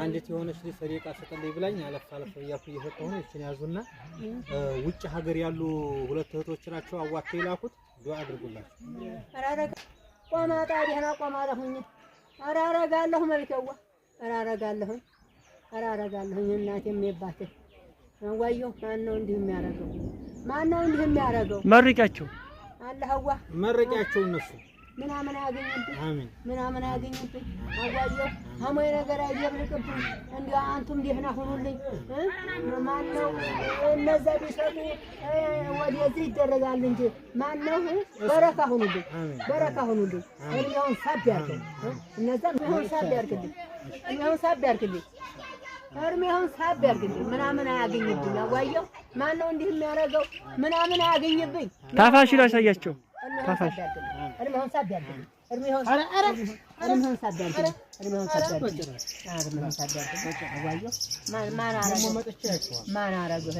አንዲት የሆነች ሰሪቃ ሰጠልኝ ብላኝ አለፍ ያፉ እየፈጠኑ እቺን ያዙና ውጭ ሀገር ያሉ ሁለት እህቶች ናቸው አዋከው ይላኩት ዱአ አድርጉላችሁ አራረጋ ቆማጣ ደህና ቆማለሁኝ አራረጋለሁ መልከዋ አራረጋለሁ እናቴም የባተ ወየው ማነው እንዲህ የሚያረገው መርቂያቸው አላህዋ መርቂያቸው እነሱ ምናምን ያገኙብኝ አዋየው አሞይ ነገር አይደብልቅብኝ እንዴ አንቱም ደህና ሁኑልኝ ማነው እነዛ ቢሰጡ ወደዚህ ይደረጋል እንጂ ማነው በረካ ሁኑልኝ እኛውን ሳብ ያርገኝ እነዛ እኛውን ሳብ ያርግልኝ ምናምን አያገኝብኝ አዋየው ማነው እንዲህ የሚያረገው ምናምን አያገኝብኝ ታፋሽ ላሳያቸው ታፋሽ እርሜውን ሳብ ያርግልኝ እርሜውን ሳብ ያርግልኝ አዋየው ማን አረገው